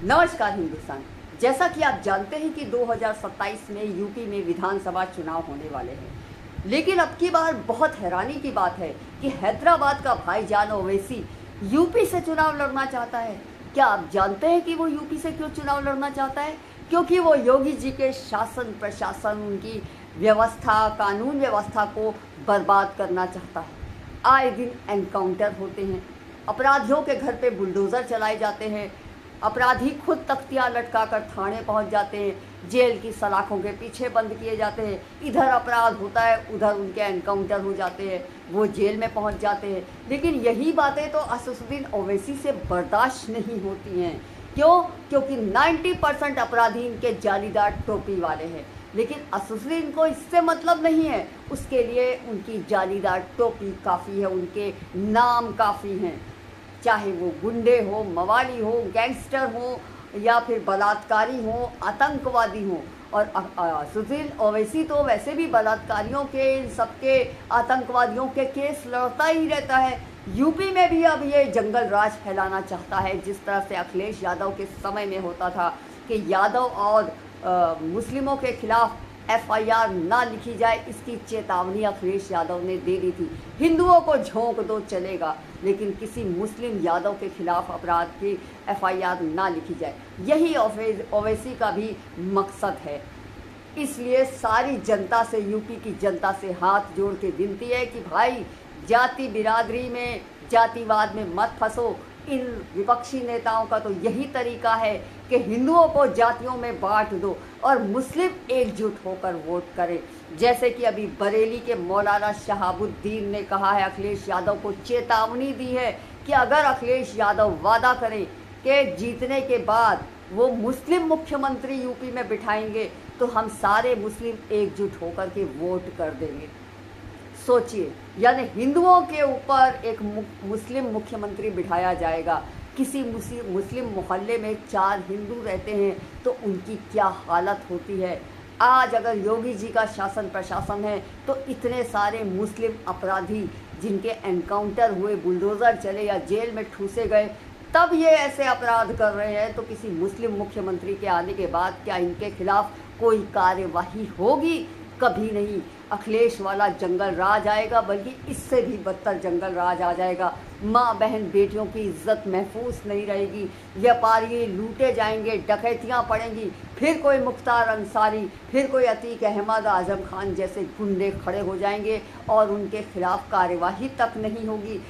नमस्कार हिंदुस्तान। जैसा कि आप जानते हैं कि 2027 में यूपी में विधानसभा चुनाव होने वाले हैं, लेकिन अब की बार बहुत हैरानी की बात है कि हैदराबाद का भाईजान ओवैसी यूपी से चुनाव लड़ना चाहता है। क्या आप जानते हैं कि वो यूपी से क्यों चुनाव लड़ना चाहता है? क्योंकि वो योगी जी के शासन प्रशासन, उनकी व्यवस्था, कानून व्यवस्था को बर्बाद करना चाहता है। आए दिन एनकाउंटर होते हैं, अपराधियों के घर पे बुलडोज़र चलाए जाते हैं, अपराधी खुद तख्तियाँ लटकाकर थाने पहुंच जाते हैं, जेल की सलाखों के पीछे बंद किए जाते हैं। इधर अपराध होता है, उधर उनके एनकाउंटर हो जाते हैं, वो जेल में पहुंच जाते हैं। लेकिन यही बातें तो असदुद्दीन ओवैसी से बर्दाश्त नहीं होती हैं। क्यों? क्योंकि 90% अपराधी इनके जालीदार टोपी वाले हैं। लेकिन असदुद्दीन को इससे मतलब नहीं है, उसके लिए उनकी जालीदार टोपी काफ़ी है, उनके नाम काफ़ी हैं। चाहे वो गुंडे हो, मवाली हो, गैंगस्टर हो या फिर बलात्कारी हो, आतंकवादी हो। और असदुद्दीन ओवैसी तो वैसे भी बलात्कारियों के, इन सबके, आतंकवादियों के केस लड़ता ही रहता है। यूपी में भी अब ये जंगल राज फैलाना चाहता है, जिस तरह से अखिलेश यादव के समय में होता था कि यादव और मुस्लिमों के खिलाफ एफआईआर ना लिखी जाए, इसकी चेतावनी अखिलेश यादव ने दे दी थी। हिंदुओं को झोंक दो चलेगा, लेकिन किसी मुस्लिम यादव के खिलाफ अपराध की एफआईआर ना लिखी जाए। यही ओवैसी का भी मकसद है। इसलिए सारी जनता से, यूपी की जनता से हाथ जोड़ के विनती है कि भाई, जाति बिरादरी में, जातिवाद में मत फंसो। इन विपक्षी नेताओं का तो यही तरीका है कि हिंदुओं को जातियों में बांट दो और मुस्लिम एकजुट होकर वोट करें। जैसे कि अभी बरेली के मौलाना शहाबुद्दीन ने कहा है, अखिलेश यादव को चेतावनी दी है कि अगर अखिलेश यादव वादा करें कि जीतने के बाद वो मुस्लिम मुख्यमंत्री यूपी में बिठाएंगे तो हम सारे मुस्लिम एकजुट होकर के वोट कर देंगे। सोचिए, यानी हिंदुओं के ऊपर एक मुस्लिम मुख्यमंत्री बिठाया जाएगा। किसी मुस्लिम मोहल्ले में 4 हिंदू रहते हैं तो उनकी क्या हालत होती है। आज अगर योगी जी का शासन प्रशासन है तो इतने सारे मुस्लिम अपराधी जिनके एनकाउंटर हुए, बुलडोज़र चले या जेल में ठूसे गए, तब ये ऐसे अपराध कर रहे हैं, तो किसी मुस्लिम मुख्यमंत्री के आने के बाद क्या इनके खिलाफ कोई कार्यवाही होगी? कभी नहीं। अखिलेश वाला जंगल राज आएगा, बल्कि इससे भी बदतर जंगल राज आ जाएगा। माँ बहन बेटियों की इज्जत महफूज नहीं रहेगी, व्यापारी लूटे जाएंगे, डकैतियाँ पड़ेंगी, फिर कोई मुख्तार अंसारी, फिर कोई अतीक अहमद, आजम खान जैसे गुंडे खड़े हो जाएंगे और उनके खिलाफ कार्यवाही तक नहीं होगी।